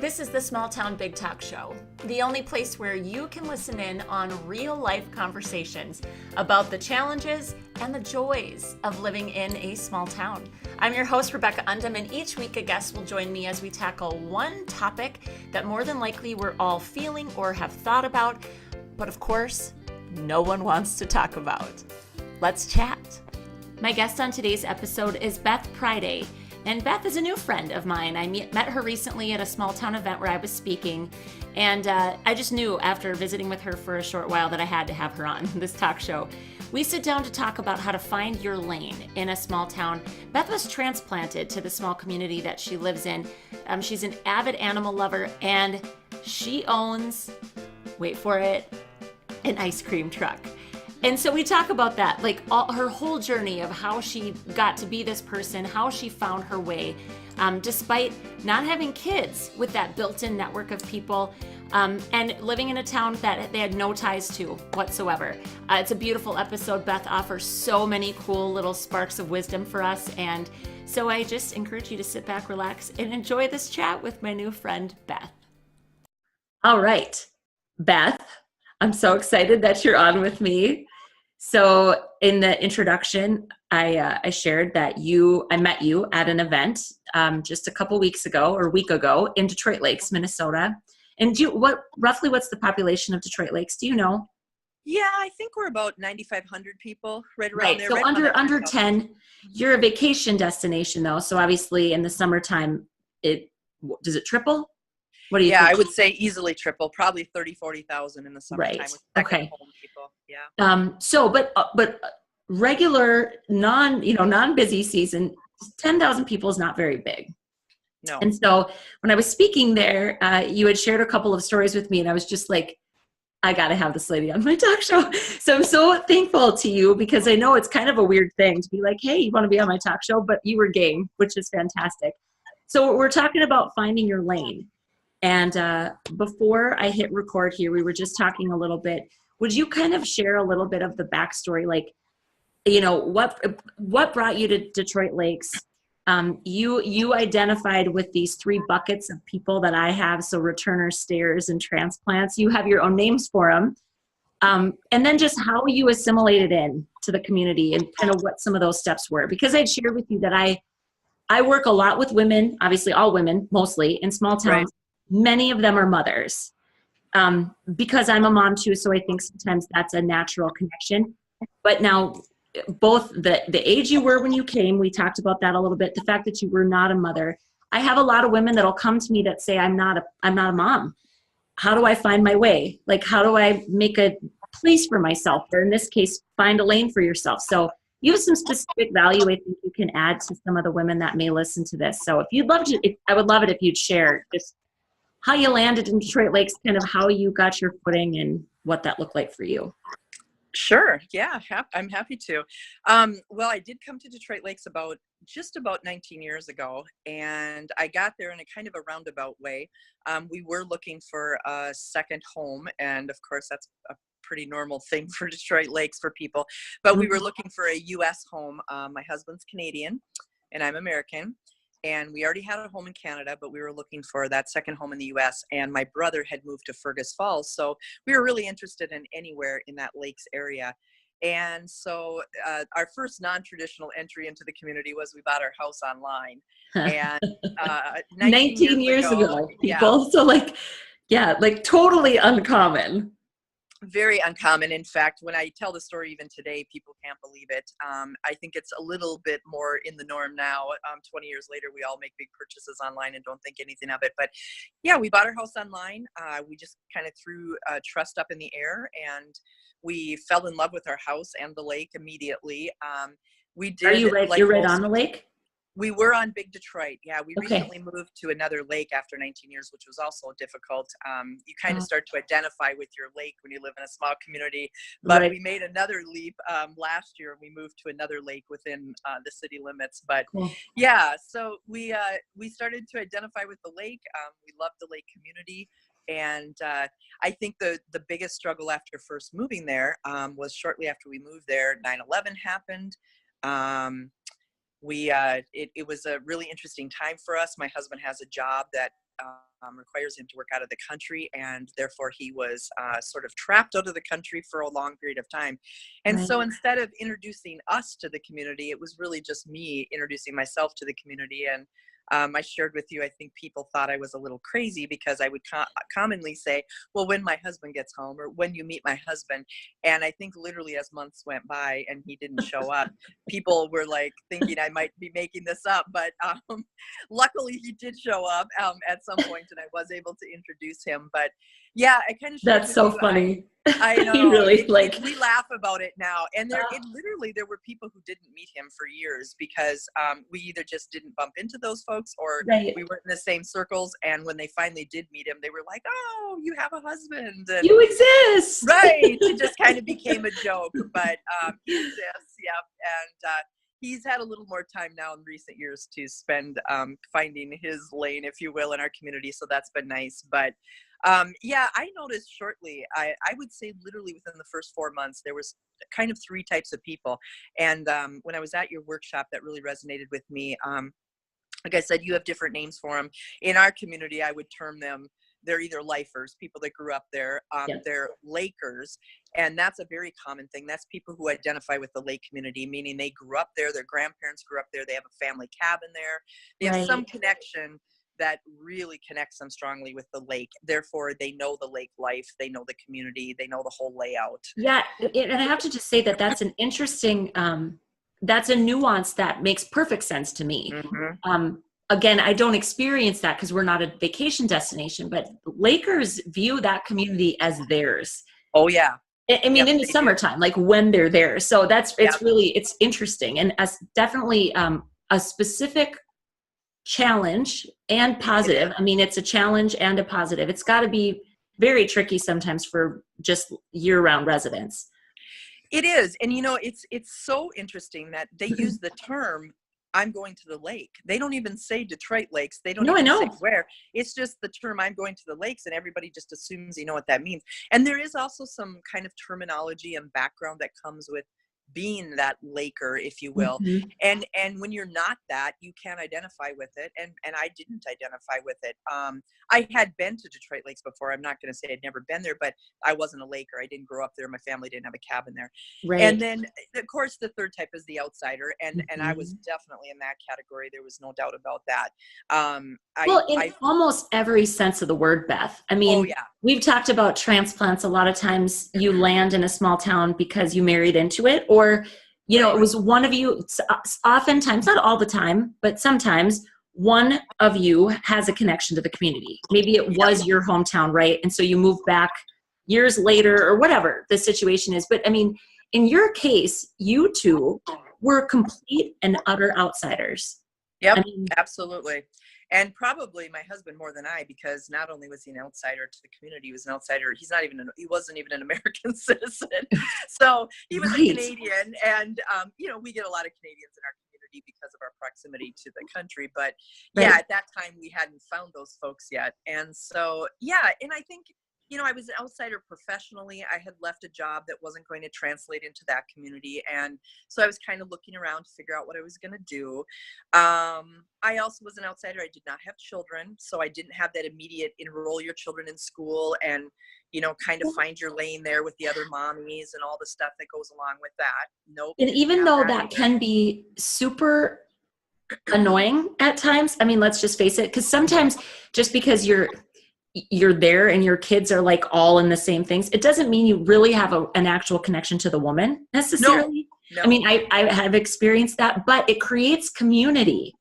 This is the Small Town Big Talk Show, the only place where you can listen in on real life conversations about the challenges and the joys of living in a small town. I'm your host, Rebecca Undum, and each week a guest will join me as we tackle one topic that more than likely we're all feeling or have thought about, but of course, no one wants to talk about. Let's chat. My guest on today's episode is Beth Pridday. And Beth is a new friend of mine. I met her recently at a small town event where I was speaking. And I just knew after visiting with her for a short while that I had to have her on this talk show. We sit down to talk about how to find your lane in a small town. Beth was transplanted to the small community that she lives in. She's an avid animal lover, and she owns, wait for it, an ice cream truck. And so we talk about that, like her whole journey of how she got to be this person, how she found her way, despite not having kids with that built-in network of people, and living in a town that they had no ties to whatsoever. It's a beautiful episode. Beth offers so many cool little sparks of wisdom for us. And so I just encourage you to sit back, relax, and enjoy this chat with my new friend, Beth. All right, Beth, I'm so excited that you're on with me. So in the introduction, I shared that I met you at an event just a couple weeks ago or a week ago in Detroit Lakes, Minnesota. And roughly what's the population of Detroit Lakes? Do you know? Yeah, I think we're about 9,500 people, right around there. So right under 10. You're a vacation destination though. So obviously in the summertime, does it triple? What do you think? I would say easily triple, probably 30, 40,000 in the summertime. Right. With Okay. home people. Yeah. But regular non-busy season, 10,000 people is not very big. No. And so when I was speaking there, you had shared a couple of stories with me, and I was just like, I got to have this lady on my talk show. So I'm so thankful to you, because I know it's kind of a weird thing to be like, hey, you want to be on my talk show? But you were game, which is fantastic. So we're talking about finding your lane. And before I hit record here, we were just talking a little bit. Would you kind of share a little bit of the backstory? Like, what brought you to Detroit Lakes? You identified with these three buckets of people that I have. So returners, stayers, and transplants. You have your own names for them. And then just how you assimilated in to the community and kind of what some of those steps were. Because I'd shared with you that I work a lot with women, obviously all women, mostly in small towns. Right. Many of them are mothers, because I'm a mom too. So I think sometimes that's a natural connection. But now, both the age you were when you came, we talked about that a little bit. The fact that you were not a mother. I have a lot of women that'll come to me that say, I'm not a mom. How do I find my way? Like, how do I make a place for myself? Or in this case, find a lane for yourself. So you have some specific value I think you can add to some of the women that may listen to this. So I would love it if you'd share just how you landed in Detroit Lakes, kind of how you got your footing and what that looked like for you. Sure. Yeah, I'm happy to. Well, I did come to Detroit Lakes just about 19 years ago, and I got there in a kind of a roundabout way. We were looking for a second home, and of course that's a pretty normal thing for Detroit Lakes for people, but we were looking for a U.S. home. My husband's Canadian and I'm American. And we already had a home in Canada, but we were looking for that second home in the U.S. And my brother had moved to Fergus Falls. So we were really interested in anywhere in that Lakes area. And so our first non-traditional entry into the community was we bought our house online. And 19 years ago, people. Yeah. So like totally uncommon. Very uncommon. In fact, when I tell the story even today, people can't believe it. I think it's a little bit more in the norm now. 20 years later, we all make big purchases online and don't think anything of it. But yeah, we bought our house online. We just kind of threw trust up in the air, and we fell in love with our house and the lake immediately. We did. Are you right? You're right on the lake? We were on Big Detroit. Yeah, we Okay. recently moved to another lake after 19 years, which was also difficult. You kind of start to identify with your lake when you live in a small community. But right. We made another leap last year. We moved to another lake within the city limits. But cool. Yeah, so we started to identify with the lake. We loved the lake community. And I think the biggest struggle after first moving there was shortly after we moved there, 9/11 happened. It was a really interesting time for us. My husband has a job that requires him to work out of the country, and therefore he was sort of trapped out of the country for a long period of time. And Right. so instead of introducing us to the community, it was really just me introducing myself to the community. And I shared with you, I think people thought I was a little crazy because I would commonly say, well, when my husband gets home, or when you meet my husband. And I think literally as months went by and he didn't show up, people were like thinking I might be making this up. But luckily he did show up at some point, and I was able to introduce him. But yeah, I kind of shared That's with so you, funny. I know. You really like. We laugh about it now, and there were people who didn't meet him for years because we either just didn't bump into those folks, or Right. we weren't in the same circles. And when they finally did meet him, they were like, "Oh, you have a husband!" And You exist. right, it just kind of became a joke. But he exists, yep, and he's had a little more time now in recent years to spend finding his lane, if you will, in our community. So that's been nice. But yeah, I noticed shortly, I would say literally within the first 4 months, there was kind of 3 types of people. And when I was at your workshop, that really resonated with me. Like I said, you have different names for them. In our community, I would term them, they're either lifers, people that grew up there, Yep. they're Lakers, and that's a very common thing. That's people who identify with the lake community, meaning they grew up there, their grandparents grew up there, they have a family cabin there, they have some connection that really connects them strongly with the lake. Therefore, they know the lake life, they know the community, they know the whole layout. Yeah, and I have to just say that that's an interesting, that's a nuance that makes perfect sense to me. Mm-hmm. Again, I don't experience that because we're not a vacation destination, but Lakers view that community as theirs. Oh yeah. I mean, in the summertime, like when they're there. So it's really, it's interesting, and as definitely a specific challenge and positive. I mean, it's a challenge and a positive. It's got to be very tricky sometimes for just year-round residents. It is. And it's so interesting that they use the term, I'm going to the lake. They don't even say Detroit lakes. They don't even say where. It's just the term, I'm going to the lakes, and everybody just assumes you know what that means. And there is also some kind of terminology and background that comes with being that Laker, if you will. Mm-hmm. And when you're not that, you can't identify with it. And I didn't identify with it. I had been to Detroit Lakes before. I'm not going to say I'd never been there, but I wasn't a Laker. I didn't grow up there. My family didn't have a cabin there. Right. And then, of course, the third type is the outsider. And Mm-hmm. and I was definitely in that category. There was no doubt about that. In almost every sense of the word, Beth. I mean, we've talked about transplants. A lot of times you land in a small town because you married into it, or, you know, it was one of you, oftentimes, not all the time, but sometimes one of you has a connection to the community. Maybe it was your hometown, right? And so you move back years later or whatever the situation is. But I mean, in your case, you two were complete and utter outsiders. Yep, I mean, absolutely. And probably my husband more than I, because not only was he an outsider to the community, he was an outsider. He wasn't even an American citizen. So he was a Canadian. And, you know, we get a lot of Canadians in our community because of our proximity to the country. But yeah, at that time we hadn't found those folks yet. And so, yeah. And I think, you know, I was an outsider professionally. I had left a job that wasn't going to translate into that community. And so I was kind of looking around to figure out what I was going to do. I also was an outsider. I did not have children. So I didn't have that immediate enroll your children in school and, you know, kind of find your lane there with the other mommies and all the stuff that goes along with that. Nope. And even though that can be super annoying at times, I mean, let's just face it, because sometimes just because you're there and your kids are like all in the same things, it doesn't mean you really have an actual connection to the woman necessarily. No. I mean, I have experienced that, but it creates community.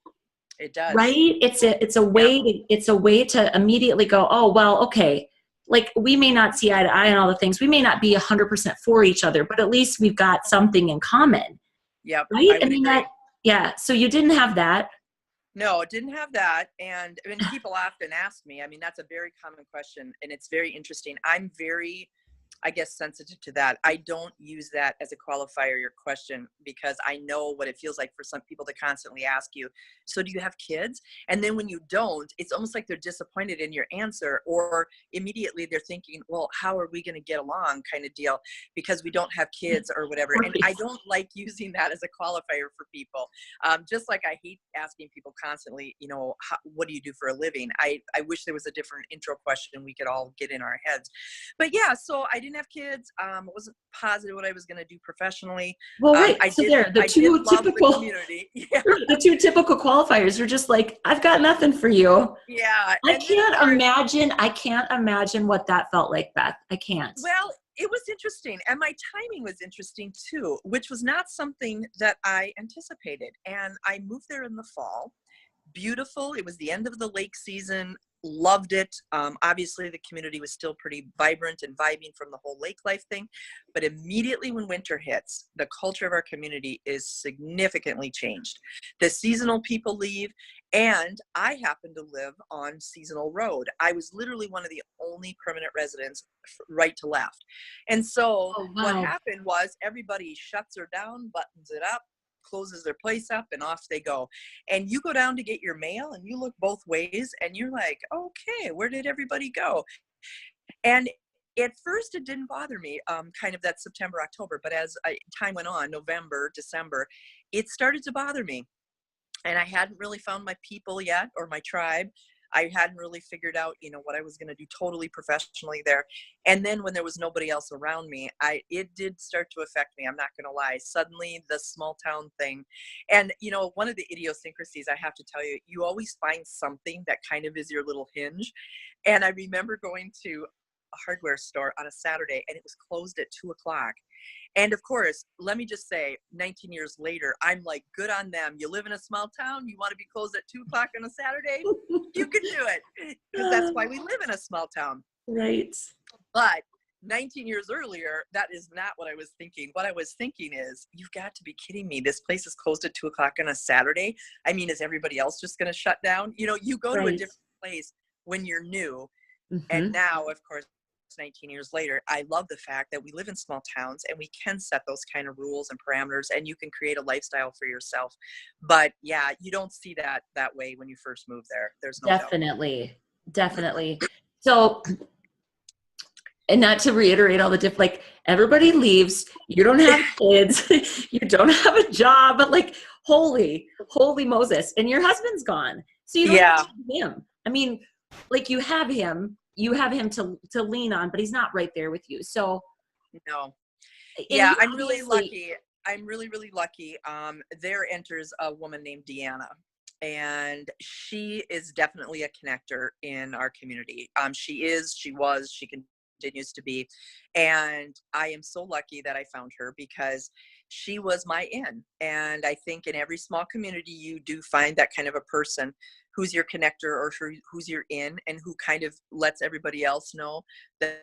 It does. Right? It's a way to immediately go, oh, well, okay. Like, we may not see eye to eye on all the things. We may not be 100% for each other, but at least we've got something in common. Yep. Right? I mean, so you didn't have that. No, it didn't have that. And I mean, people often ask me, I mean, that's a very common question and it's very interesting. I'm very I guess, sensitive to that. I don't use that as a qualifier, your question, because I know what it feels like for some people to constantly ask you, so do you have kids? And then when you don't, it's almost like they're disappointed in your answer, or immediately they're thinking, well, how are we going to get along kind of deal because we don't have kids or whatever. And I don't like using that as a qualifier for people. Just like I hate asking people constantly, you know, what do you do for a living? I wish there was a different intro question we could all get in our heads. But yeah, so I didn't have kids. I wasn't positive what I was going to do professionally. Well, right. So there, the two typical the community. Yeah. The two typical qualifiers are just like, I've got nothing for you. Yeah. I can't imagine what that felt like, Beth. I can't. Well, it was interesting. And my timing was interesting too, which was not something that I anticipated. And I moved there in the fall. Beautiful. It was the end of the lake season. Loved it. Obviously, the community was still pretty vibrant and vibing from the whole lake life thing. But immediately when winter hits, the culture of our community is significantly changed. The seasonal people leave, and I happen to live on Seasonal Road. I was literally one of the only permanent residents right to left. And so what happened was everybody shuts her down, buttons it up, closes their place up, and off they go. And you go down to get your mail and you look both ways and you're like, okay, where did everybody go? And at first it didn't bother me, kind of that September, October, but as time went on, November, December, it started to bother me. And I hadn't really found my people yet, or my tribe. I hadn't really figured out, you know, what I was going to do totally professionally there. And then when there was nobody else around me, it did start to affect me. I'm not going to lie. Suddenly the small town thing. And, you know, one of the idiosyncrasies I have to tell you, you always find something that kind of is your little hinge. And I remember going to a hardware store on a Saturday and it was closed at 2:00. And of course, let me just say, 19 years later, I'm like, good on them. You live in a small town, you want to be closed at 2:00 on a Saturday, you can do it. Because that's why we live in a small town. Right. But 19 years earlier, that is not what I was thinking. What I was thinking is, you've got to be kidding me. This place is closed at 2:00 on a Saturday. I mean, is everybody else just going to shut down? You know, you go to a different place when you're new. Mm-hmm. And now, of course, 19 years later, I love the fact that we live in small towns and we can set those kind of rules and parameters and you can create a lifestyle for yourself. But yeah, you don't see that way when you first move there. There's no Definitely. So, and not to reiterate all the different, like, everybody leaves, you don't have kids, you don't have a job, but like, holy Moses, and your husband's gone. So you don't have him. I mean, like, you have him to lean on, but he's not right there with you. So no. Yeah, I'm really lucky. I'm really lucky. There enters a woman named Deanna, and she is definitely a connector in our community. She continues to be. And I am so lucky that I found her because she was my in. And I think in every small community, you do find that kind of a person who's your connector or who's your in, and who kind of lets everybody else know that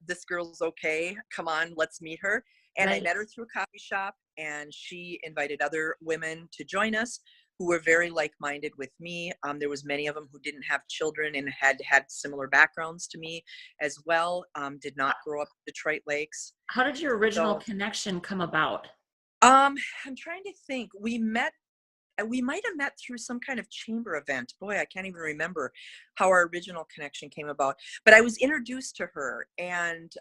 this girl's okay. Come on, let's meet her. And I met her through a coffee shop, and she invited other women to join us who were very like-minded with me. There was many of them who didn't have children and had similar backgrounds to me as well. Did not grow up in Detroit Lakes. How did your original connection come about? I'm trying to think. We might have met through some kind of chamber event. Boy, I can't even remember how our original connection came about. But I was introduced to her, and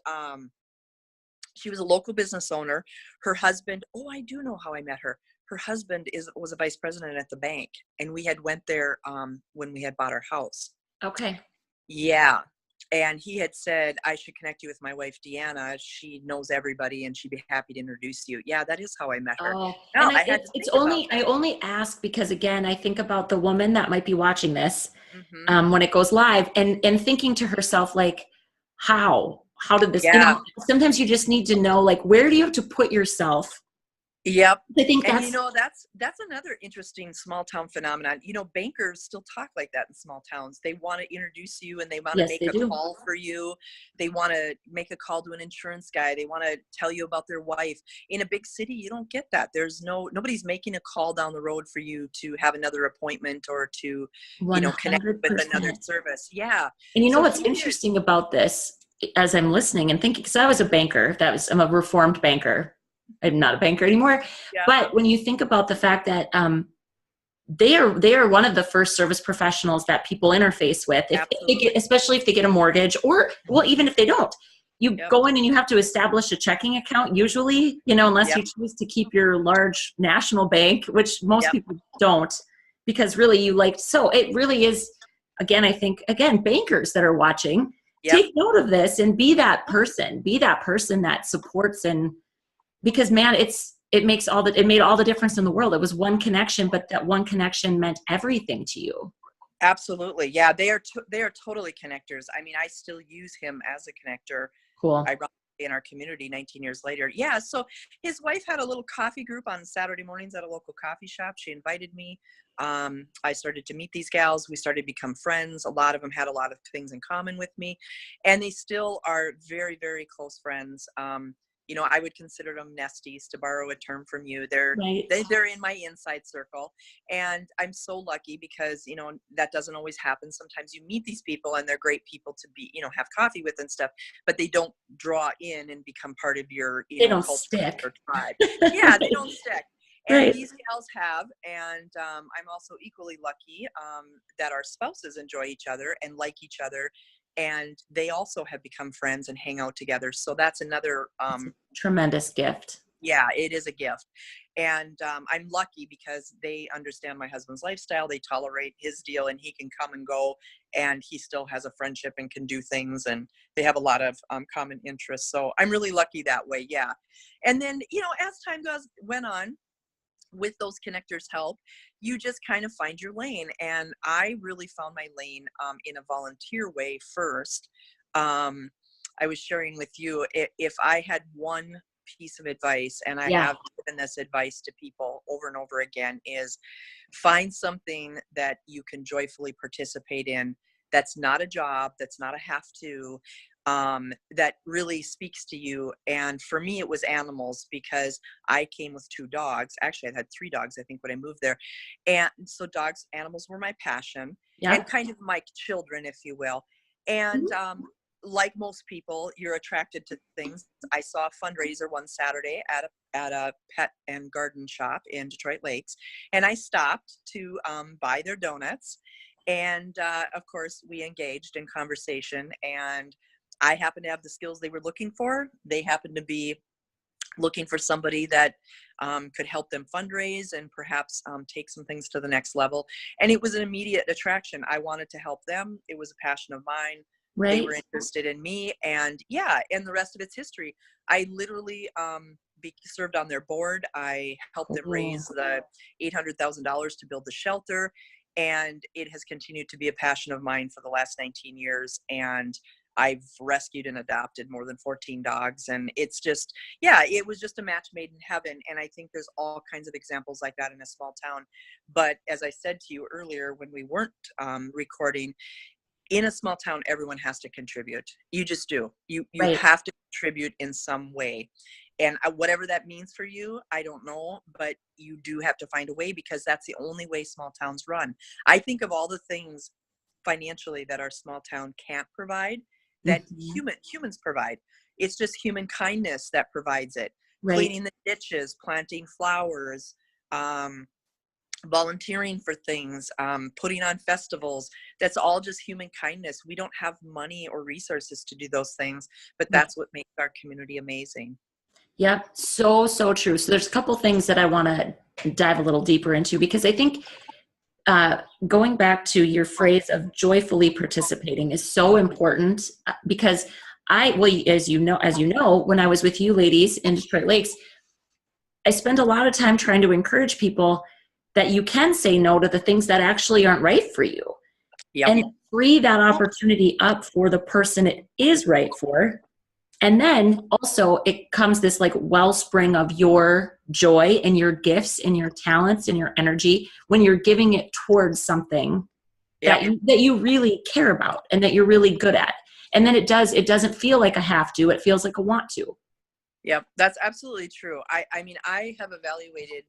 she was a local business owner. Her husband, I do know how I met her. Her husband was a vice president at the bank, and we had went there when we had bought our house. Okay. Yeah. And he had said, I should connect you with my wife, Deanna. She knows everybody and she'd be happy to introduce you. Yeah, that is how I met her. Oh, no, I only ask because, again, I think about the woman that might be watching this when it goes live and thinking to herself, like, how did this, sometimes you just need to know, like, where do you have to put yourself? Yep. I think that's another interesting small town phenomenon. Bankers still talk like that in small towns. They want to introduce you and they want to make a call for you. They want to make a call to an insurance guy. They want to tell you about their wife. In a big city, you don't get that. There's nobody's making a call down the road for you to have another appointment or to, 100%. connect with another service. Yeah. And what's interesting about this as I'm listening and thinking, because I was a banker, I'm a reformed banker. I'm not a banker anymore. Yeah. But when you think about the fact that they are one of the first service professionals that people interface with, if they get, especially if they get a mortgage, or well, even if they don't, you go in and you have to establish a checking account usually, unless you choose to keep your large national bank, which most people don't, because really so it really is, again, I think, bankers that are watching, take note of this and be that person that supports. And because, man, it made all the difference in the world. It was one connection, but that one connection meant everything to you. Absolutely. Yeah. They are totally connectors. I mean, I still use him as a connector. Cool. Ironically, in our community 19 years later. Yeah. So his wife had a little coffee group on Saturday mornings at a local coffee shop. She invited me. I started to meet these gals. We started to become friends. A lot of them had a lot of things in common with me, and they still are very, very close friends. I would consider them nesties, to borrow a term from you. They're in my inside circle, and I'm so lucky because, that doesn't always happen. Sometimes you meet these people and they're great people to be, have coffee with and stuff, but they don't draw in and become part of your, they don't culture stick. or tribe. Yeah, they don't stick. And these gals have, and I'm also equally lucky that our spouses enjoy each other and like each other, and they also have become friends and hang out together. So that's another tremendous gift. Yeah, it is a gift. And I'm lucky because they understand my husband's lifestyle. They tolerate his deal, and he can come and go, and he still has a friendship and can do things, and they have a lot of common interests. So I'm really lucky that way. Yeah. And then, as time went on, with those connectors' help, you just kind of find your lane. And I really found my lane in a volunteer way first. I was sharing with you, if I had one piece of advice, and I have given this advice to people over and over again, is find something that you can joyfully participate in. That's not a job, that's not a have to, that really speaks to you. And for me, it was animals, because I came with 2 dogs. Actually, I had 3 dogs, I think, when I moved there. And so animals were my passion, and kind of my children, if you will. And like most people, you're attracted to things. I saw a fundraiser one Saturday at a pet and garden shop in Detroit Lakes, and I stopped to buy their donuts. And of course, we engaged in conversation, and I happened to have the skills they were looking for. They happened to be looking for somebody that could help them fundraise and perhaps take some things to the next level. And it was an immediate attraction. I wanted to help them. It was a passion of mine. They were interested in me, and and the rest of it's history. I literally served on their board. I helped them raise the $800,000 to build the shelter, and it has continued to be a passion of mine for the last 19 years. And I've rescued and adopted more than 14 dogs, and it's just, it was just a match made in heaven. And I think there's all kinds of examples like that in a small town. But as I said to you earlier, when we weren't recording, in a small town, everyone has to contribute. You just do. You have to contribute in some way. And whatever that means for you, I don't know, but you do have to find a way, because that's the only way small towns run. I think of all the things financially that our small town can't provide, that humans provide. It's just human kindness that provides it. Cleaning the ditches, planting flowers, volunteering for things, putting on festivals. That's all just human kindness. We don't have money or resources to do those things, but that's what makes our community amazing. Yep. So true. So there's a couple things that I want to dive a little deeper into, because I think going back to your phrase of joyfully participating is so important, because as you know, when I was with you ladies in Detroit Lakes, I spent a lot of time trying to encourage people that you can say no to the things that actually aren't right for you, and free that opportunity up for the person it is right for. And then also it comes this like wellspring of your joy and your gifts and your talents and your energy when you're giving it towards something that you really care about and that you're really good at. And then it doesn't feel like a have to, it feels like a want to. Yep, that's absolutely true. I mean, I have evaluated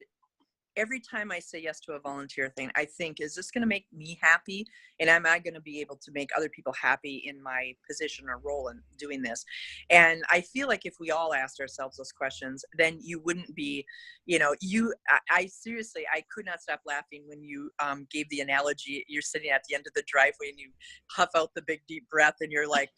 every time I say yes to a volunteer thing, I think, is this going to make me happy? And am I going to be able to make other people happy in my position or role in doing this? And I feel like if we all asked ourselves those questions, then you wouldn't be, I seriously, I could not stop laughing when you gave the analogy. You're sitting at the end of the driveway and you puff out the big deep breath and you're like,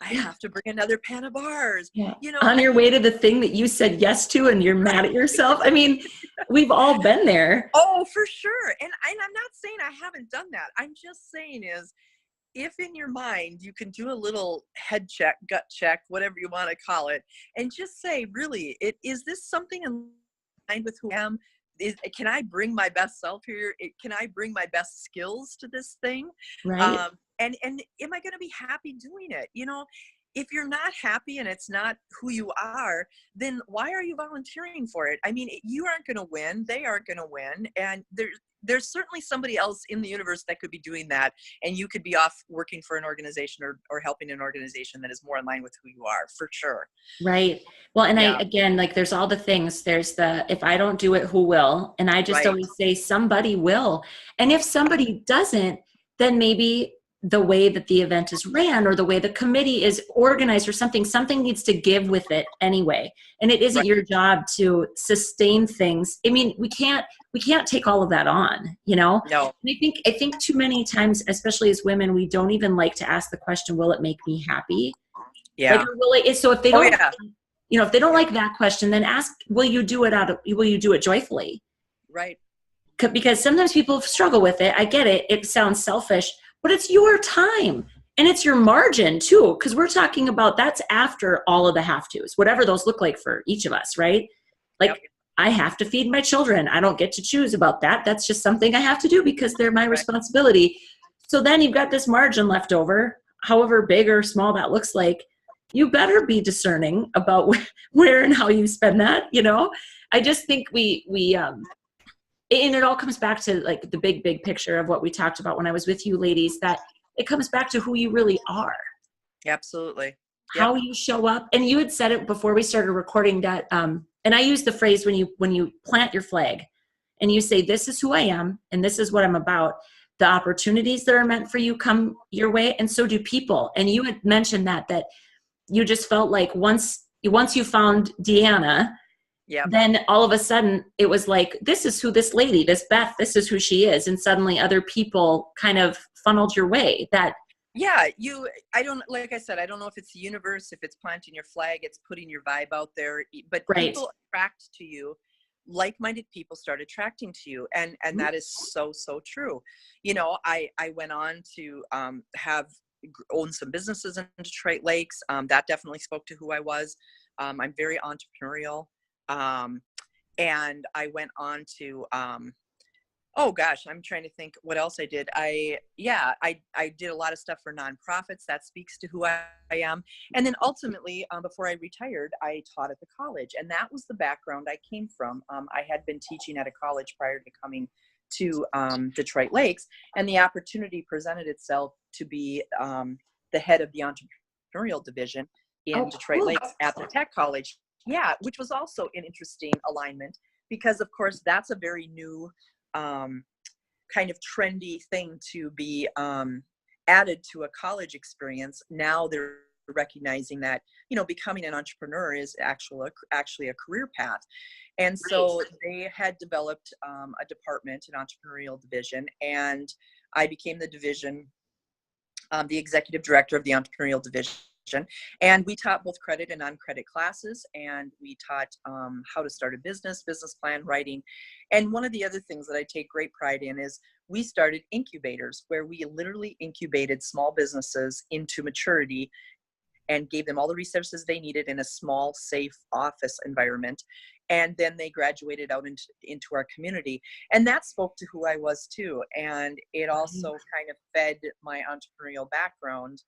I have to bring another pan of bars. Yeah. On your way to the thing that you said yes to and you're mad at yourself. I mean, we've all been there. Oh, for sure. And I'm not saying I haven't done that. I'm just saying is, if in your mind you can do a little head check, gut check, whatever you want to call it, and just say, really, is this something in line with who I am? Can I bring my best self here? Can I bring my best skills to this thing? Right. And am I going to be happy doing it? If you're not happy and it's not who you are, then why are you volunteering for it? I mean, you aren't going to win. They aren't going to win. And there's certainly somebody else in the universe that could be doing that. And you could be off working for an organization or helping an organization that is more in line with who you are, for sure. Right. Well, and I, again, like there's all the things, there's if I don't do it, who will? And I just always say somebody will. And if somebody doesn't, then maybe the way that the event is ran or the way the committee is organized or something needs to give with it anyway. And it isn't your job to sustain things. I mean, we can't take all of that on, No. And I think too many times, especially as women, we don't even like to ask the question, will it make me happy? Yeah. So if they don't, if they don't like that question, then ask, will you do it joyfully? Right. Because sometimes people struggle with it. I get it. It sounds selfish, but it's your time and it's your margin too. Because we're talking about that's after all of the have tos, whatever those look like for each of us, right? Like I have to feed my children. I don't get to choose about that. That's just something I have to do because they're my responsibility. So then you've got this margin left over, however big or small that looks like. You better be discerning about where and how you spend that. I just think and it all comes back to like the big picture of what we talked about when I was with you ladies, that it comes back to who you really are. Absolutely. How you show up. And you had said it before we started recording that, and I use the phrase when you plant your flag and you say, this is who I am and this is what I'm about. The opportunities that are meant for you come your way, and so do people. And you had mentioned that you just felt like once you found Deanna, then all of a sudden it was like, this is who this lady, this Beth, this is who she is. And suddenly other people kind of funneled your way. Like I said, I don't know if it's the universe, if it's planting your flag, it's putting your vibe out there, but people attract to you. Like-minded people start attracting to you. And that is so, so true. I went on to own some businesses in Detroit Lakes. That definitely spoke to who I was. I'm very entrepreneurial. And I went on to, I'm trying to think what else I did. I did a lot of stuff for nonprofits. That speaks to who I am. And then ultimately, before I retired, I taught at the college, and that was the background I came from. I had been teaching at a college prior to coming to Detroit Lakes, and the opportunity presented itself to be the head of the entrepreneurial division in Detroit Lakes at the tech college. Yeah, which was also an interesting alignment because, of course, that's a very new kind of trendy thing to be added to a college experience. Now they're recognizing that, becoming an entrepreneur is actually a career path. And so they had developed a department, an entrepreneurial division, and I became the division, the executive director of the entrepreneurial division. And we taught both credit and non-credit classes, and we taught how to start a business plan writing. And one of the other things that I take great pride in is we started incubators, where we literally incubated small businesses into maturity and gave them all the resources they needed in a small, safe office environment. And then they graduated out into our community. And that spoke to who I was too. And it also kind of fed my entrepreneurial background.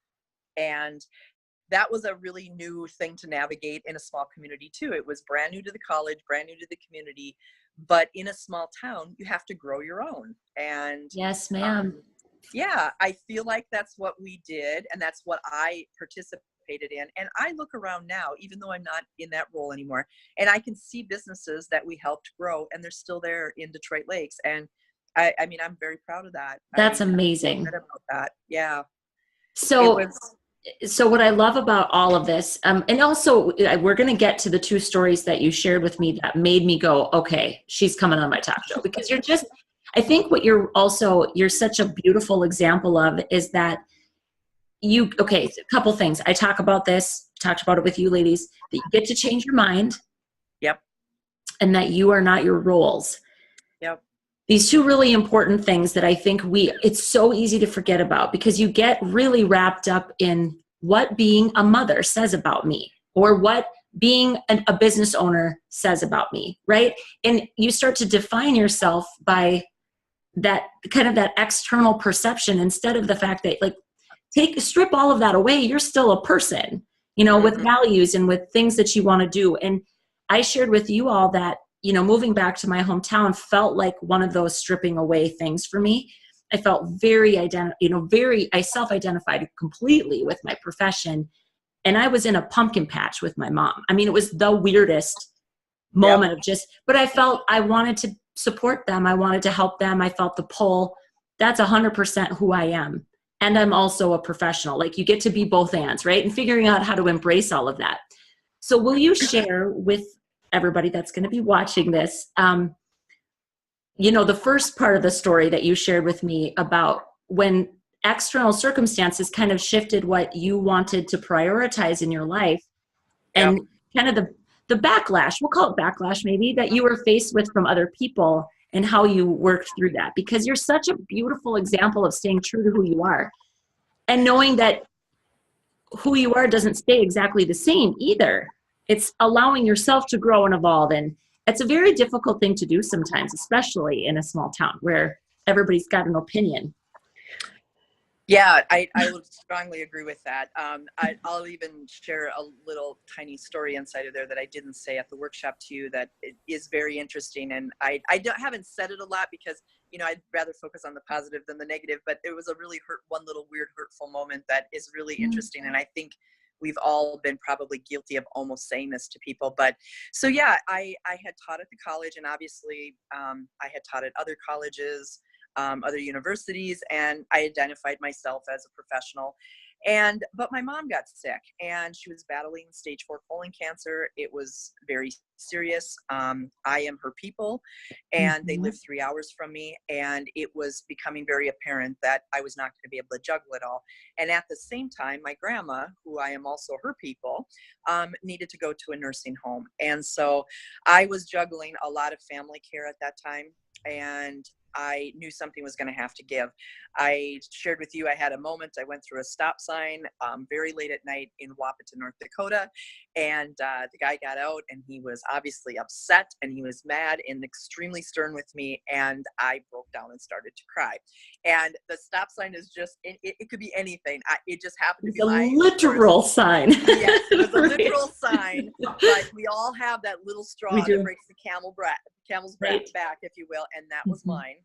And that was a really new thing to navigate in a small community too. It was brand new to the college, brand new to the community, but in a small town, you have to grow your own. And yes, ma'am. I feel like that's what we did. And that's what I participated participated in. And I look around now, even though I'm not in that role anymore, and I can see businesses that we helped grow and they're still there in Detroit Lakes. And I mean, I'm very proud of that. That's amazing. About that. Yeah. So, so what I love about all of this, and also we're going to get to the two stories that you shared with me that made me go, okay, she's coming on my talk show, because you're just, I think what you're such a beautiful example of is that a couple things. I talked about it with you ladies, that you get to change your mind. Yep. And that you are not your roles. Yep. These two really important things that I think it's so easy to forget about, because you get really wrapped up in what being a mother says about me, or what being a business owner says about me, right? And you start to define yourself by that kind of that external perception, instead of the fact that, like, strip all of that away. You're still a person, with values and with things that you want to do. And I shared with you all that, moving back to my hometown felt like one of those stripping away things for me. I felt I self-identified completely with my profession. And I was in a pumpkin patch with my mom. I mean, it was the weirdest moment of but I felt I wanted to support them. I wanted to help them. I felt the pull. That's 100% who I am. And I'm also a professional. Like, you get to be both ands, right? And figuring out how to embrace all of that. So will you share with everybody that's going to be watching this, the first part of the story that you shared with me about when external circumstances kind of shifted what you wanted to prioritize in your life, and kind of the backlash, we'll call it backlash maybe, that you were faced with from other people, and how you worked through that, because you're such a beautiful example of staying true to who you are, and knowing that who you are doesn't stay exactly the same either. It's allowing yourself to grow and evolve. And it's a very difficult thing to do sometimes, especially in a small town where everybody's got an opinion. Yeah, I would strongly agree with that. I'll even share a little tiny story inside of there that I didn't say at the workshop to you that is very interesting. And I haven't said it a lot because, I'd rather focus on the positive than the negative, but there was a really one little weird, hurtful moment that is really interesting. And I think we've all been probably guilty of almost saying this to people. But so, yeah, I had taught at the college, and obviously I had taught at other colleges, other universities, and I identified myself as a professional. But my mom got sick, and she was battling stage 4 colon cancer. It was very serious. I am her people, and they live 3 hours from me. And it was becoming very apparent that I was not going to be able to juggle it all. And at the same time, my grandma, who I am also her people, needed to go to a nursing home. And so I was juggling a lot of family care at that time. And I knew something was going to have to give. I shared with you, I had a moment. I went through a stop sign very late at night in Wahpeton, North Dakota. And the guy got out, and he was obviously upset, and he was mad and extremely stern with me. And I broke down and started to cry. And the stop sign is just, it could be anything. It just happened to be a literal sign. Yes, it was a literal sign. But we all have that little straw that breaks the camel's back, if you will. And that was mine.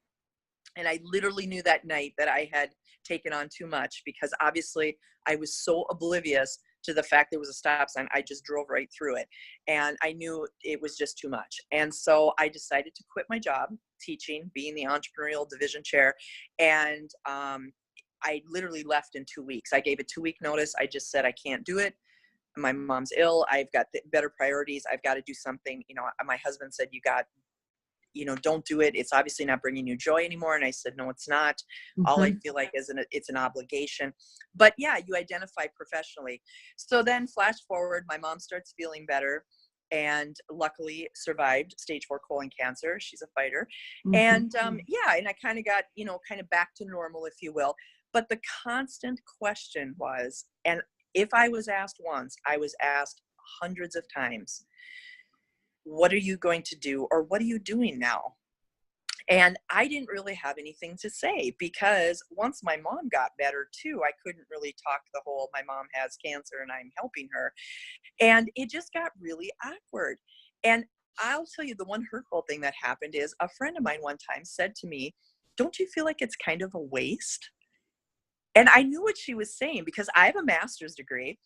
And I literally knew that night that I had taken on too much, because obviously I was so oblivious to the fact there was a stop sign. I just drove right through it, and I knew it was just too much. And so I decided to quit my job teaching, being the entrepreneurial division chair. And I literally left in 2 weeks. I gave a 2-week notice. I just said, I can't do it. My mom's ill. I've got better priorities. I've got to do something. My husband said, don't do it. It's obviously not bringing you joy anymore. And I said, no, it's not. All I feel like is it's an obligation. But yeah, you identify professionally. So then flash forward, my mom starts feeling better, and luckily survived stage 4 colon cancer. She's a fighter. And and I kind of got, kind of back to normal, if you will. But the constant question was, and if I was asked once, I was asked hundreds of times, what are you going to do, or what are you doing now? And I didn't really have anything to say, because once my mom got better too, I couldn't really talk the whole, my mom has cancer and I'm helping her. And it just got really awkward. And I'll tell you, the one hurtful thing that happened is a friend of mine one time said to me, don't you feel like it's kind of a waste? And I knew what she was saying, because I have a master's degree.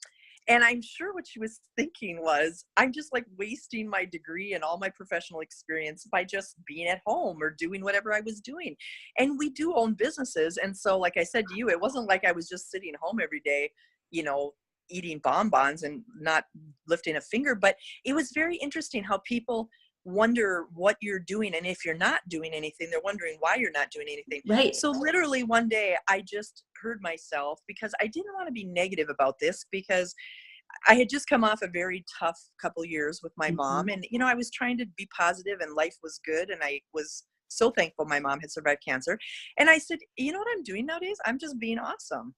And I'm sure what she was thinking was, I'm just like wasting my degree and all my professional experience by just being at home or doing whatever I was doing. And we do own businesses. And so, like I said to you, it wasn't like I was just sitting home every day, you know, eating bonbons and not lifting a finger. But it was very interesting how people wonder what you're doing, and if you're not doing anything, they're wondering why you're not doing anything. Right. So literally one day I just heard myself, because I didn't want to be negative about this, because I had just come off a very tough couple years with my mom, and you know, I was trying to be positive and life was good, and I was so thankful my mom had survived cancer. And I said, you know what I'm doing nowadays? I'm just being awesome.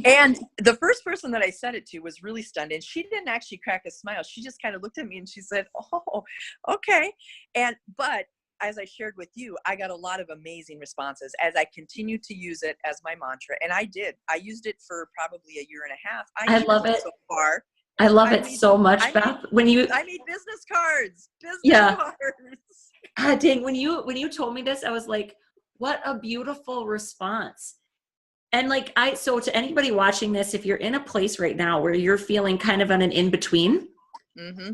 And the first person that I said it to was really stunned, and she didn't actually crack a smile. She just kind of looked at me and she said, oh, okay. But as I shared with you, I got a lot of amazing responses as I continued to use it as my mantra. And I used it for probably a year and a half. I love it so far. I love it so much, Beth. I made business cards. Dang, when you told me this, I was like, what a beautiful response. And like, so to anybody watching this, if you're in a place right now where you're feeling kind of on an in-between,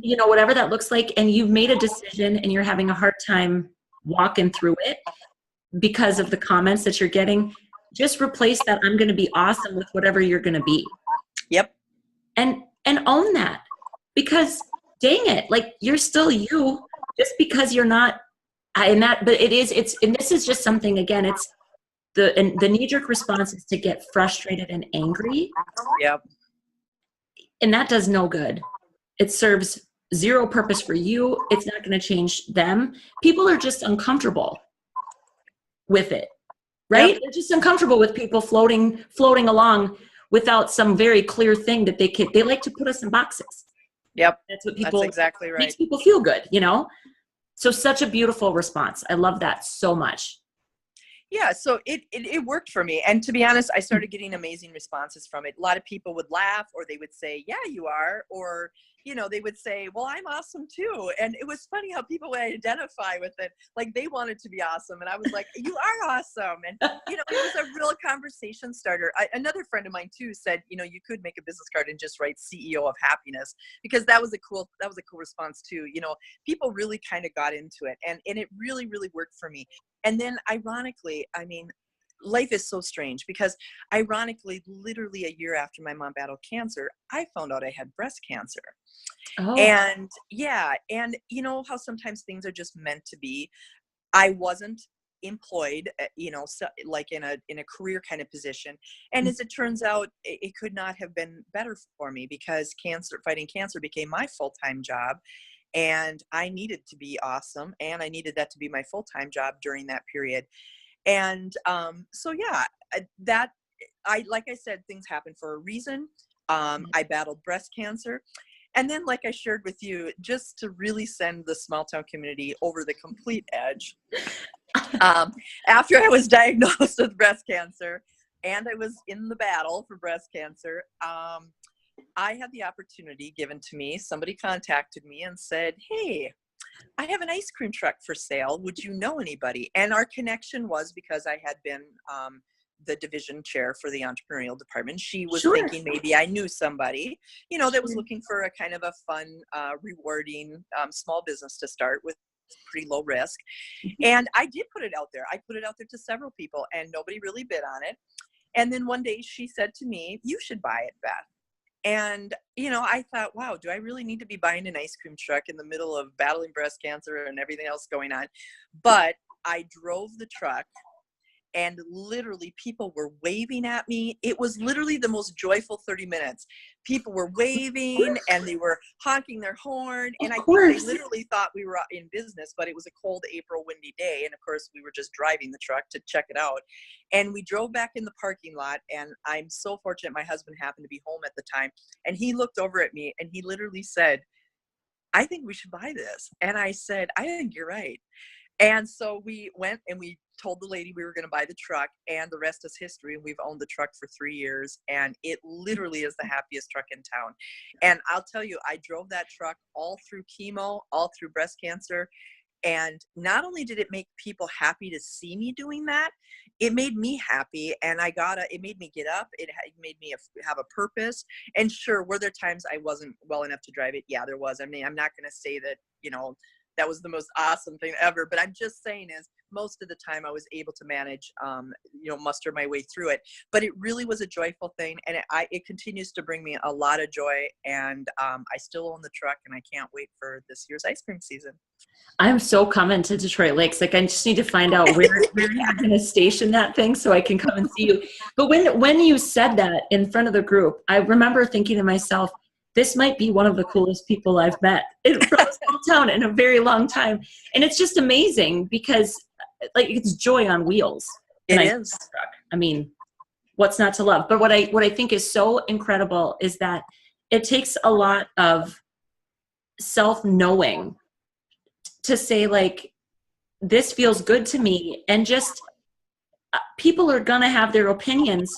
you know, whatever that looks like, and you've made a decision and you're having a hard time walking through it because of the comments that you're getting, just replace that I'm going to be awesome with whatever you're going to be. Yep. And own that, because dang it, like you're still you, just because you're not and that, but and this is just something, again, it's the knee-jerk response is to get frustrated and angry. Yep. And that does no good. It serves zero purpose for you. It's not going to change them. People are just uncomfortable with it, right? Yep. They're just uncomfortable with people floating along without some very clear thing that they like to put us in boxes. Yep. That's exactly right. Makes people feel good, you know? So such a beautiful response. I love that so much. Yeah, so it worked for me. And to be honest, I started getting amazing responses from it. A lot of people would laugh, or they would say, yeah, you are. Or, you know, they would say, well, I'm awesome too. And it was funny how people would identify with it. Like they wanted to be awesome. And I was like, you are awesome. And, you know, it was a real conversation starter. Another friend of mine too said, you know, you could make a business card and just write CEO of Happiness, because that was a cool response too. You know, people really kind of got into it, and it really, really worked for me. And then ironically, I mean, life is so strange, because ironically, literally a year after my mom battled cancer, I found out I had breast cancer. Oh. And yeah. And you know how sometimes things are just meant to be. I wasn't employed, you know, so, like in a career kind of position. And as it turns out, it could not have been better for me, because fighting cancer became my full-time job. And I needed to be awesome, and I needed that to be my full-time job during that period. And so yeah, like I said, things happen for a reason. I battled breast cancer. And then, like I shared with you, just to really send the small town community over the complete edge, after I was diagnosed with breast cancer and I was in the battle for breast cancer, I had the opportunity given to me. Somebody contacted me and said, hey, I have an ice cream truck for sale. Would you know anybody? And our connection was because I had been the division chair for the entrepreneurial department. She was thinking maybe I knew somebody, you know, that was looking for a kind of a fun, rewarding small business to start with, pretty low risk. And I did put it out there. I put it out there to several people, and nobody really bid on it. And then one day she said to me, you should buy it, Beth. And, you know, I thought, wow, do I really need to be buying an ice cream truck in the middle of battling breast cancer and everything else going on? But I drove the truck, and literally people were waving at me. It was literally the most joyful 30 minutes. People were waving and they were honking their horn. And I think they literally thought we were in business, but it was a cold April windy day. And of course we were just driving the truck to check it out. And we drove back in the parking lot, and I'm so fortunate my husband happened to be home at the time. And he looked over at me and he literally said, I think we should buy this. And I said, I think you're right. And so we went and we told the lady we were going to buy the truck, and the rest is history. We've owned the truck for 3 years, and it literally is the happiest truck in town. And I'll tell you, I drove that truck all through chemo, all through breast cancer. And not only did it make people happy to see me doing that, it made me happy, and it made me get up. It made me have a purpose. And sure, were there times I wasn't well enough to drive it? Yeah, there was. I mean, I'm not going to say that, that was the most awesome thing ever, but I'm just saying is most of the time I was able to manage, muster my way through it. But it really was a joyful thing, and it continues to bring me a lot of joy. And I still own the truck, and I can't wait for this year's ice cream season. I'm so coming to Detroit Lakes. Like, I just need to find out where you're going to station that thing so I can come and see you. But when you said that in front of the group, I remember thinking to myself, this might be one of the coolest people I've met from a small town in a very long time. And it's just amazing because, like, it's joy on wheels. It is. I mean, what's not to love? But what I think is so incredible is that it takes a lot of self-knowing to say, like, this feels good to me. And just people are going to have their opinions,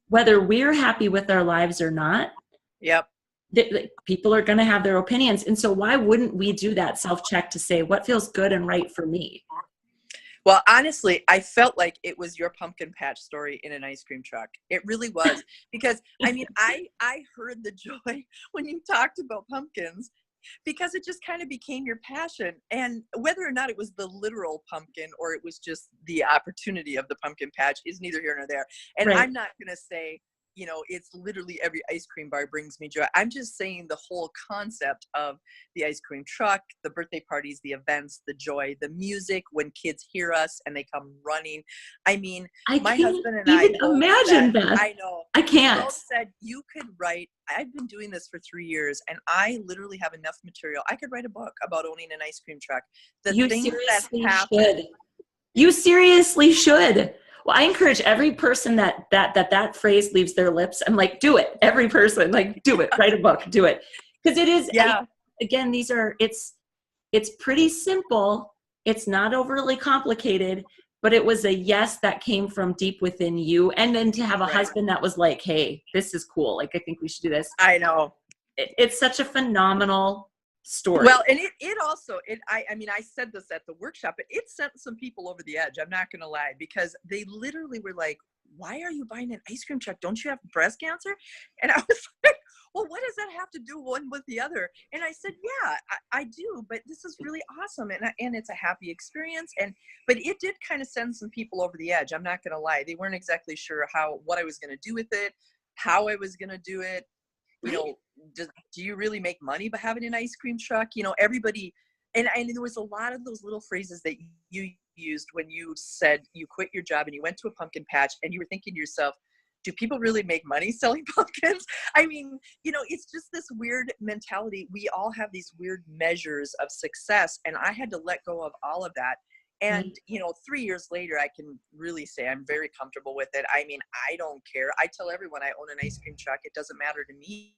whether we're happy with our lives or not. Yep. People are going to have their opinions. And so why wouldn't we do that self-check to say what feels good and right for me? Well, honestly, I felt like it was your pumpkin patch story in an ice cream truck. It really was. Because, I mean, I heard the joy when you talked about pumpkins, because it just kind of became your passion. And whether or not it was the literal pumpkin or it was just the opportunity of the pumpkin patch is neither here nor there. And right. I'm not going to say, it's literally every ice cream bar brings me joy. I'm just saying the whole concept of the ice cream truck, the birthday parties, the events, the joy, the music, when kids hear us and they come running. I mean, my husband and I imagine that. I know. I can't. Both said you could write. I've been doing this for 3 years, and I literally have enough material. I could write a book about owning an ice cream truck. You seriously should. Well, I encourage every person that phrase leaves their lips. I'm like, do it. Every person, like, do it. Write a book. Do it. Because it is. Yeah. Again, it's pretty simple. It's not overly complicated, but it was a yes that came from deep within you. And then to have a husband that was like, hey, this is cool. Like, I think we should do this. I know. It's such a phenomenal story. Well, and I said this at the workshop, but it sent some people over the edge. I'm not going to lie, because they literally were like, why are you buying an ice cream truck? Don't you have breast cancer? And I was like, well, what does that have to do one with the other? And I said, yeah, I do, but this is really awesome. And it's a happy experience. But it did kind of send some people over the edge. I'm not going to lie. They weren't exactly sure what I was going to do with it, how I was going to do it. Do you really make money by having an ice cream truck? Everybody, and there was a lot of those little phrases that you used when you said you quit your job and you went to a pumpkin patch, and you were thinking to yourself, do people really make money selling pumpkins? I mean, it's just this weird mentality. We all have these weird measures of success, and I had to let go of all of that. And, 3 years later, I can really say I'm very comfortable with it. I mean, I don't care. I tell everyone I own an ice cream truck. It doesn't matter to me.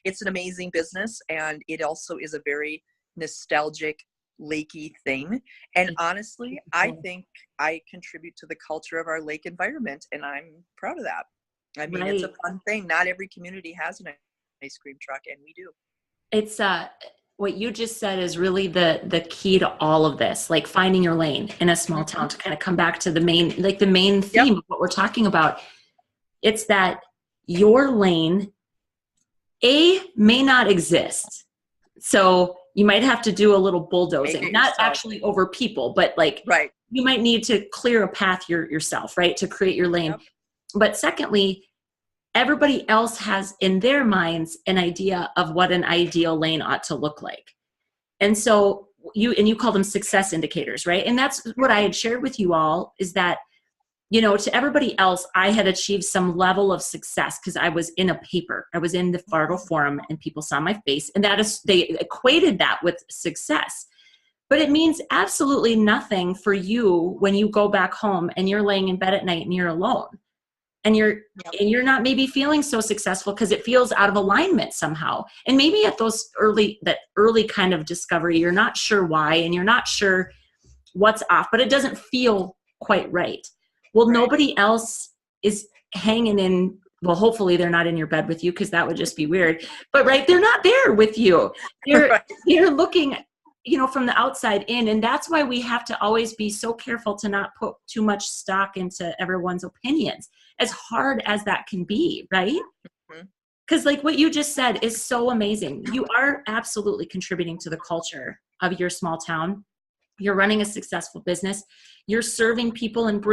It's an amazing business, and it also is a very nostalgic, lakey thing. And honestly, I think I contribute to the culture of our lake environment, and I'm proud of that. I mean, It's a fun thing. Not every community has an ice cream truck, and we do. It's what you just said is really the key to all of this, like finding your lane in a small town, to kind of come back to the main theme of what we're talking about. It's that your lane may not exist. So you might have to do a little bulldozing, not actually over people, but you might need to clear a path yourself, right? To create your lane. Yep. But secondly, everybody else has in their minds an idea of what an ideal lane ought to look like. And so you call them success indicators, right? And that's what I had shared with you all, is that, to everybody else, I had achieved some level of success because I was in a paper. I was in the Fargo Forum and people saw my face, and they equated that with success. But it means absolutely nothing for you when you go back home and you're laying in bed at night and you're alone. And you're not maybe feeling so successful because it feels out of alignment somehow. And maybe at that early kind of discovery, you're not sure why, and you're not sure what's off, but it doesn't feel quite right. Well, nobody else is hanging in. Well, hopefully they're not in your bed with you, because that would just be weird. But they're not there with you. You're looking from the outside in. And that's why we have to always be so careful to not put too much stock into everyone's opinions, as hard as that can be, right? Because like what you just said is so amazing. You are absolutely contributing to the culture of your small town. You're running a successful business. You're serving people and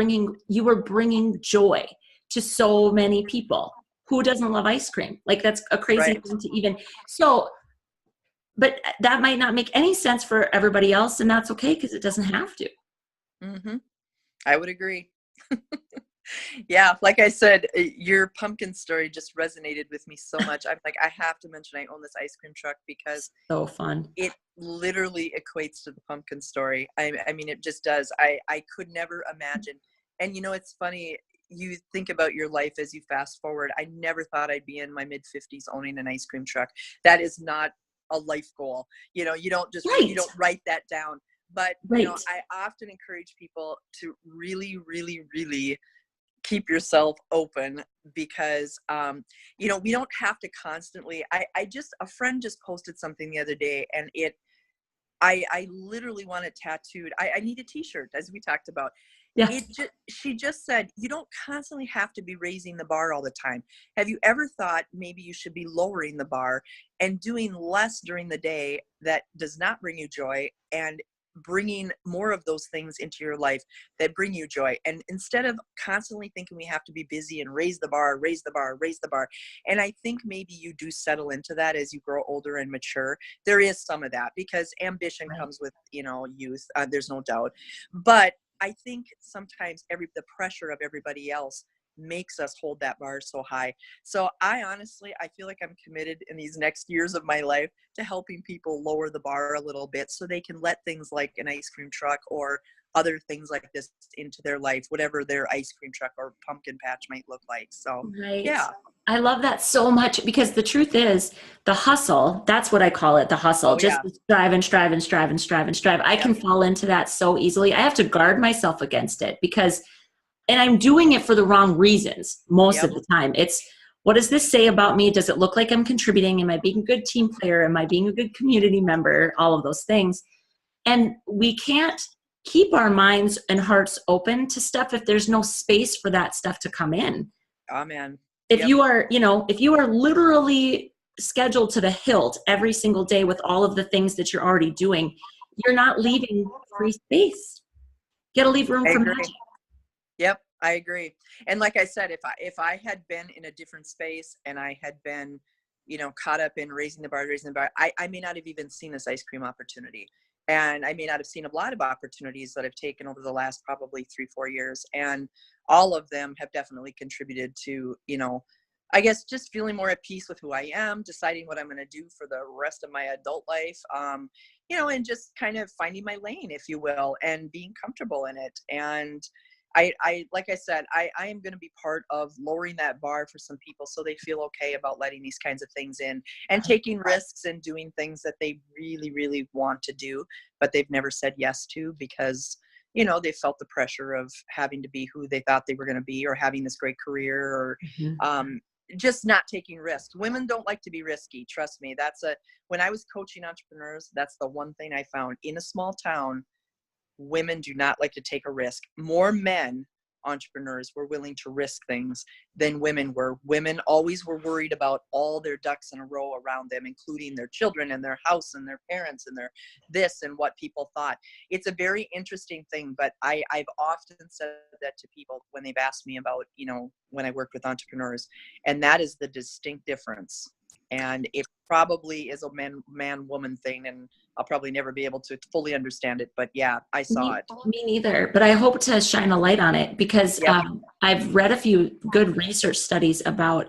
you are bringing joy to so many people. Who doesn't love ice cream? Like that's a crazy thing to even, so, but that might not make any sense for everybody else, and that's okay because it doesn't have to. I would agree. Yeah, like I said, your pumpkin story just resonated with me so much. I'm like, I have to mention I own this ice cream truck because so fun. It literally equates to the pumpkin story. I mean, it just does. I could never imagine. And it's funny, you think about your life as you fast forward. I never thought I'd be in my mid 50s owning an ice cream truck. That is not a life goal. You don't just, you don't write that down. But, I often encourage people to really, really, really keep yourself open because, we don't have to constantly, a friend just posted something the other day and I literally want it tattooed. I need a t-shirt, as we talked about. Yeah. She just said, you don't constantly have to be raising the bar all the time. Have you ever thought maybe you should be lowering the bar and doing less during the day that does not bring you joy, and bringing more of those things into your life that bring you joy? And instead of constantly thinking we have to be busy and raise the bar. And I think maybe you do settle into that as you grow older and mature. There is some of that because ambition comes with, youth. There's no doubt. But I think sometimes the pressure of everybody else makes us hold that bar so high. So I feel like I'm committed in these next years of my life to helping people lower the bar a little bit so they can let things like an ice cream truck or other things like this into their life, whatever their ice cream truck or pumpkin patch might look like. So yeah. I love that so much because the truth is the hustle, that's what I call it, the hustle, strive and strive and strive and strive and strive. I can fall into that so easily. I have to guard myself against it and I'm doing it for the wrong reasons most of the time. It's, what does this say about me? Does it look like I'm contributing? Am I being a good team player? Am I being a good community member? All of those things. And we can't keep our minds and hearts open to stuff if there's no space for that stuff to come in. Amen. If you are, if you are literally scheduled to the hilt every single day with all of the things that you're already doing, you're not leaving free space. You got to leave room for magic. Yep, I agree. And like I said, if I had been in a different space and I had been, caught up in raising the bar, I may not have even seen this ice cream opportunity. And I may not have seen a lot of opportunities that I've taken over the last probably 3-4 years. And all of them have definitely contributed to, I guess just feeling more at peace with who I am, deciding what I'm going to do for the rest of my adult life, and just kind of finding my lane, if you will, and being comfortable in it. And I like I said, I am going to be part of lowering that bar for some people so they feel okay about letting these kinds of things in and taking risks and doing things that they really, really want to do, but they've never said yes to because, they felt the pressure of having to be who they thought they were going to be or having this great career or just not taking risks. Women don't like to be risky. Trust me. When I was coaching entrepreneurs, that's the one thing I found in a small town. Women do not like to take a risk. More men entrepreneurs were willing to risk things than women were. Women always were worried about all their ducks in a row around them, including their children and their house and their parents and their this and what people thought. It's a very interesting thing, but I've often said that to people when they've asked me about, when I worked with entrepreneurs, and that is the distinct difference. And it probably is a man-woman thing, and I'll probably never be able to fully understand it. But yeah, I saw it. Me neither. But I hope to shine a light on it because I've read a few good research studies about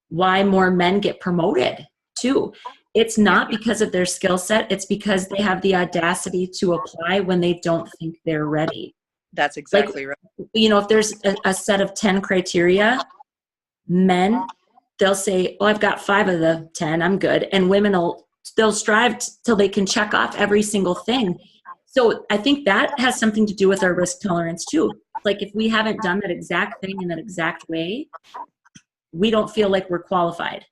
why more men get promoted too. It's not because of their skill set. It's because they have the audacity to apply when they don't think they're ready. That's exactly right. If there's a set of 10 criteria, men, they'll say, oh, I've got 5 of the 10, I'm good. And women they'll strive till they can check off every single thing. So I think that has something to do with our risk tolerance too. Like if we haven't done that exact thing in that exact way, we don't feel like we're qualified.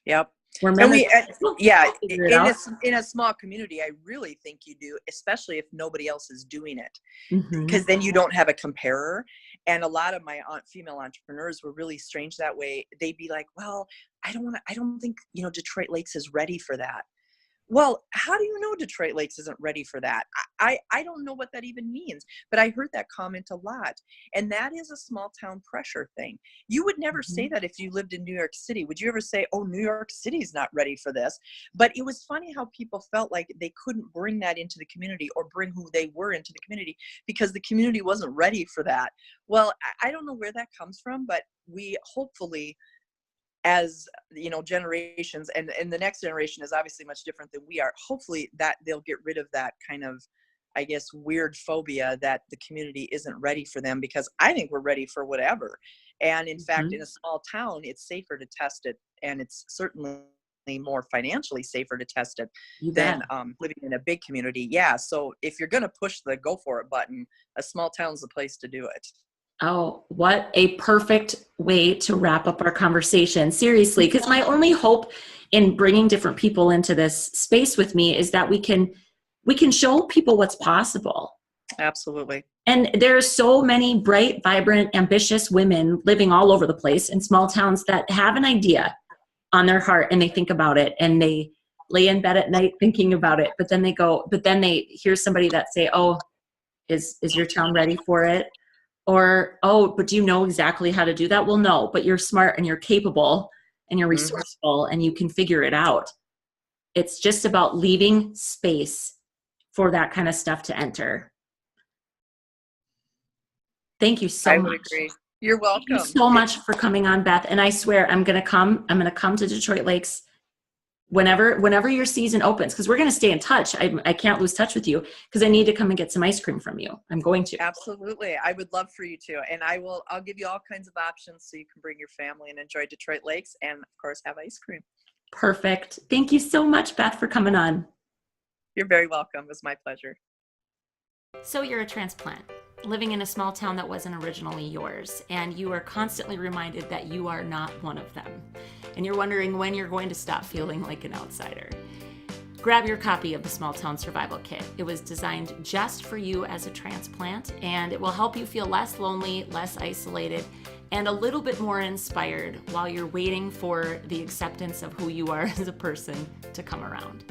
Yep. We're And meant we, to yeah, figure it out. in a small community, I really think you do, especially if nobody else is doing it, Mhm. because then you don't have a comparer. And a lot of my female entrepreneurs were really strange that way. They'd be like, well, I don't think, Detroit Lakes is ready for that. Well, how do you know Detroit Lakes isn't ready for that? I don't know what that even means, but I heard that comment a lot. And that is a small town pressure thing. You would never say that if you lived in New York City. Would you ever say, oh, New York City's not ready for this? But it was funny how people felt like they couldn't bring that into the community or bring who they were into the community because the community wasn't ready for that. Well, I don't know where that comes from, but we hopefully, as generations, and the next generation is obviously much different than we are, hopefully that they'll get rid of that kind of, I guess, weird phobia that the community isn't ready for them, because I think we're ready for whatever. And in fact, in a small town, it's safer to test it, and it's certainly more financially safer to test it than living in a big community. Yeah, so if you're going to push the go for it button, a small town's the place to do it. Oh, what a perfect way to wrap up our conversation. Seriously, because my only hope in bringing different people into this space with me is that we can show people what's possible. Absolutely. And there are so many bright, vibrant, ambitious women living all over the place in small towns that have an idea on their heart and they think about it and they lay in bed at night thinking about it. But then they hear somebody that say, oh, is your town ready for it? Or, oh, but do you know exactly how to do that? Well, no, but you're smart and you're capable and you're resourceful and you can figure it out. It's just about leaving space for that kind of stuff to enter. Thank you so much. I would agree. You're welcome. Thank you so much for coming on, Beth. And I swear I'm going to come to Detroit Lakes whenever your season opens, because we're going to stay in touch. I can't lose touch with you because I need to come and get some ice cream from you. I'm going to. Absolutely. I would love for you to. And I'll give you all kinds of options so you can bring your family and enjoy Detroit Lakes and of course have ice cream. Perfect. Thank you so much, Beth, for coming on. You're very welcome. It was my pleasure. So you're a transplant, living in a small town that wasn't originally yours, and you are constantly reminded that you are not one of them. And you're wondering when you're going to stop feeling like an outsider. Grab your copy of the Small Town Survival Kit. It was designed just for you as a transplant, and it will help you feel less lonely, less isolated, and a little bit more inspired while you're waiting for the acceptance of who you are as a person to come around.